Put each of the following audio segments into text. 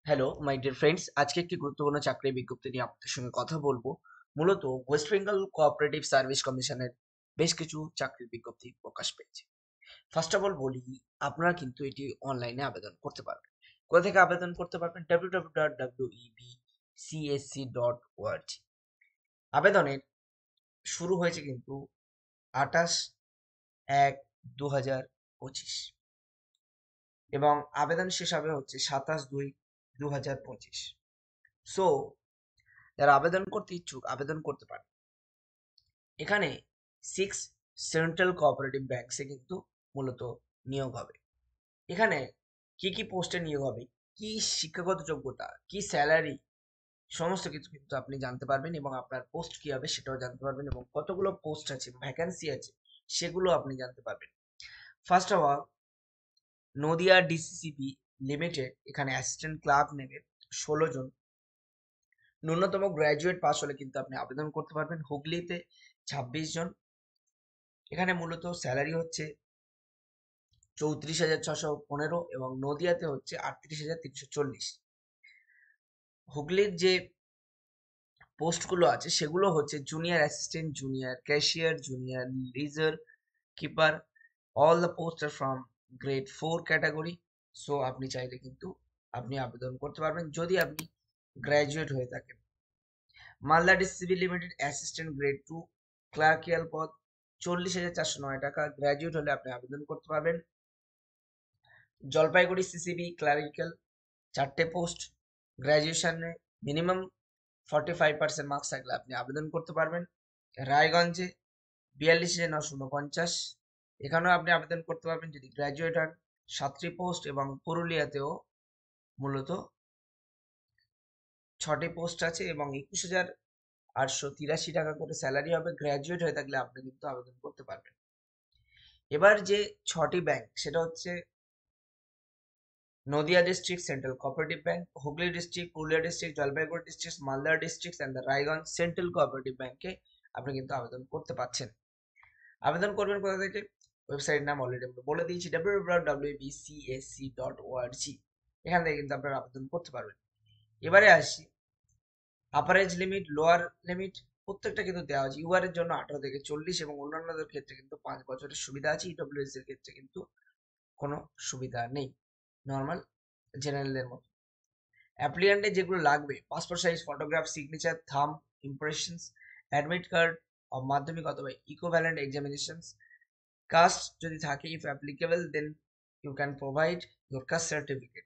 Hello my dear friends, আজকে একটি গুরুত্বপূর্ণ চাকরির বিজ্ঞপ্তি নিয়ে আপনাদের সঙ্গে কথা বলবো। মূলত ওয়েস্ট বেঙ্গল কোঅপারেটিভ সার্ভিস কমিশনের বেশ কিছু চাকরির বিজ্ঞপ্তি প্রকাশ পেয়েছে। ফার্স্ট অফ অল বলি, আপনারা কিন্তু এটি অনলাইনে আবেদন করতে পারবেন। কোথা থেকে আবেদন করতে পারবেন? www.webcsc.org। আবেদনের শুরু হয়েছে কিন্তু 28/1/2025 এবং আবেদন শেষ হবে হচ্ছে 27/2/2025। সো যারা আবেদন করতে ইচ্ছুক আবেদন করতে পারে। এখানে 6 সেন্ট্রাল কোঅপারেটিভ ব্যাংকসে কিন্তু মূলত নিয়োগ হবে। এখানে কি কি পোস্টে নিয়োগ হবে, কি শিক্ষাগত যোগ্যতা, কি স্যালারি, সমস্ত কিছু কিন্তু আপনি জানতে পারবেন এবং আপনার পোস্ট কি হবে সেটাও জানতে পারবেন এবং কতগুলো পোস্ট আছে, ভ্যাকান্সি আছে সেগুলো আপনি জানতে পারবেন। First of all, Nadia DCCB limited এখানে অ্যাসিস্ট্যান্ট ক্লার্ক নেবে 16 জন। ন্যূনতম গ্র্যাজুয়েট পাস হলে কিন্তু আপনি আবেদন করতে পারবেন। হুগলিতে 26 জন। এখানে মূলত স্যালারি হচ্ছে 34,615 এবং নদিয়াতে হচ্ছে 38,340। হুগলির যে পোস্টগুলো আছে সেগুলো হচ্ছে junior assistant, junior cashier, junior ledger keeper. All the post are from grade 4 category. So আপনি চাইলে কিন্তু আপনি আবেদন করতে পারবেন যদি আপনি গ্র্যাজুয়েট হয়ে থাকেন। Malda DCB limited assistant grade 2 clerical পদ, 40,409 টাকা। গ্র্যাজুয়েট হলে আপনি আবেদন করতে পারবেন। জলপাইগুড়ি সিসিবি ক্লারিক্যাল 4টে পোস্ট, গ্র্যাজুয়েশনে মিনিমাম 45% মার্কস থাকলে আপনি আবেদন করতে পারবেন। রায়গঞ্জে 42,949, এখানেও আপনি আবেদন করতে পারবেন যদি গ্র্যাজুয়েট হন। 7টি পোস্ট এবং পুরুলিয়াতেও মূলত 6টি পোস্ট আছে এবং 21,883 টাকা করে স্যালারি হবে। গ্র্যাজুয়েট হয়ে থাকলে আপনি কিন্তু আবেদন করতে পারবেন। এবার যে 6টি ব্যাংক সেটা হচ্ছে Nadia district central cooperative bank, Hooghly district, Purulia district, Jalpaiguri district, Malda district and the Raiganj central cooperative ব্যাংকে আপনি কিন্তু আবেদন করতে পারছেন। আবেদন করবেন কোথা থেকে? ওয়েবসাইট নাম অলরেডি আমরা বলে দিয়েছি, www.wbcsc.org। এখান থেকে কিন্তু আপনারা আবেদন করতে পারবেন। এবারে আসি, upper age limit, lower limit প্রত্যেকটা কিন্তু দেওয়া আছে। ইউআর এর জন্য 18 থেকে 40 এবং অন্যান্যদের ক্ষেত্রে কিন্তু 5 বছরের সুবিধা আছে। ইডব্লিউএস এর ক্ষেত্রে কিন্তু কোনো সুবিধা নেই, নর্মাল জেনারেলদের মতো। অ্যাপ্লিক্যান্টের যেগুলো লাগবে: passport size photograph, signature, thumb impressions, admit card of Madhyamik অথবা ইকুইভ্যালেন্ট এক্সামিনেশনস, কাস্ট যদি থাকে if applicable then you can provide your caste certificate,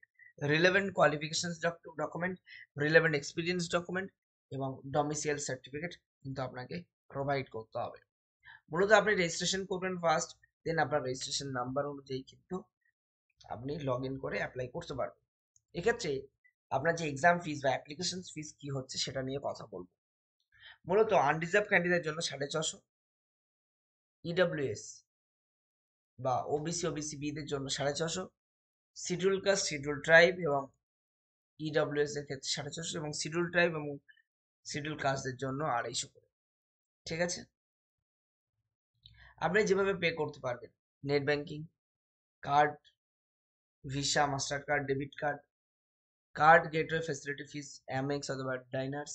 relevant qualifications document, relevant experience document এবং ডমিসাইল সার্টিফিকেট কিন্তু আপনাকে প্রোভাইড করতে হবে। মূলত আপনি রেজিস্ট্রেশন করবেন ফার্স্ট, দেন আপনার রেজিস্ট্রেশন নাম্বার অনুযায়ী কিন্তু আপনি লগ ইন করে অ্যাপ্লাই করতে পারবেন। এক্ষেত্রে আপনার যে এক্সাম ফিস বা অ্যাপ্লিকেশন ফিস কি হচ্ছে সেটা নিয়ে কথা বলবো। মূলত আনরিজার্ভ ক্যান্ডিডেটের জন্য 650, ইডব্লিউএস বা ওবিসি বিদের জন্য 650, শিডিউল কাস্ট, শিডিউল ট্রাইব এবং ইডব্লিউএস এর ক্ষেত্রে 450 এবং শিডিউল ট্রাইব এবং শিডিউল কাস্টদের জন্য 250 করে। ঠিক আছে? আপনি যেভাবে পে করতে পারবেন, net banking, card, Visa, Master card, debit card, card gateway facility fees, Amex অথবা ডাইনার্স।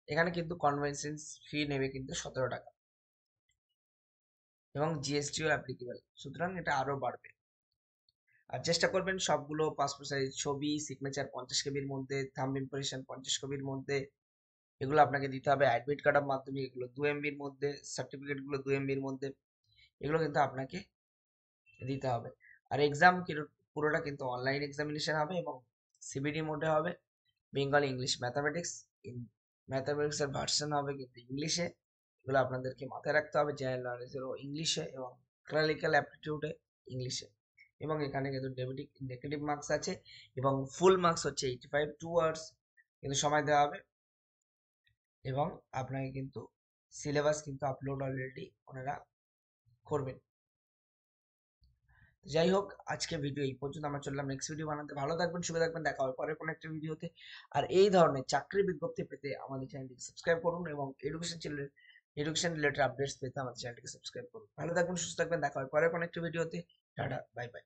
এখানে কিন্তু কনভেনশন ফি নেবে কিন্তু 17 টাকা এবং জিএসটিও অ্যাপ্লিকেবল, সুতরাং এটা আরো বাড়বে। আর চেষ্টা করবেন সবগুলো পাসপোর্ট সাইজ ছবি, সিগনেচার 50 কেবির মধ্যে, থাম্ব ইমপ্রেশন 50 কপির মধ্যে, এগুলো আপনাকে দিতে হবে। অ্যাডমিট কার্ড অফ মাধ্যমিক এগুলো 2 MBর মধ্যে, সার্টিফিকেট গুলো 2 MBর মধ্যে, এগুলো কিন্তু আপনাকে দিতে হবে। আর এক্সাম পুরোটা কিন্তু অনলাইন এক্সামিনেশন হবে এবং সিবিডি মোডে হবে। Bengali, English, mathematics. ম্যাথামেটিক্স এর ভার্সন হবে কিন্তু ইংলিশে, এগুলো আপনাদেরকে মাথায় রাখতে হবে। জেনারেল নলেজেরও ইংলিশে এবং ক্লারিক্যাল অ্যাপটিটিউডে ইংলিশে। এবং এখানে কিন্তু নেগেটিভ মার্কস আছে এবং ফুল মার্কস হচ্ছে 85, 2 আওয়ার্স কিন্তু সময় দেওয়া হবে। এবং আপনাকে কিন্তু সিলেবাস কিন্তু আপলোড অলরেডি ওনারা করবেন। যাই হোক, আজকে ভিডিও এই পর্যন্ত। আমরা চললাম নেক্সট ভিডিও বানাতে। ভালো থাকবেন, সুখে থাকবেন, দেখা হবে পরের কোনো একটা ভিডিওতে। আর এই ধরনের চাকরির বিজ্ঞপ্তি পেতে আমাদের চ্যানেলটিকে সাবস্ক্রাইব করুন এবং এডুকেশন রিলেটেড আপডেটস পেতে আমাদের চ্যানেলটিকে সাবস্ক্রাইব করুন। ভালো থাকবেন, সুস্থ থাকবেন, দেখা হবে পরের কোনো একটা ভিডিওতে। Tata, bye bye.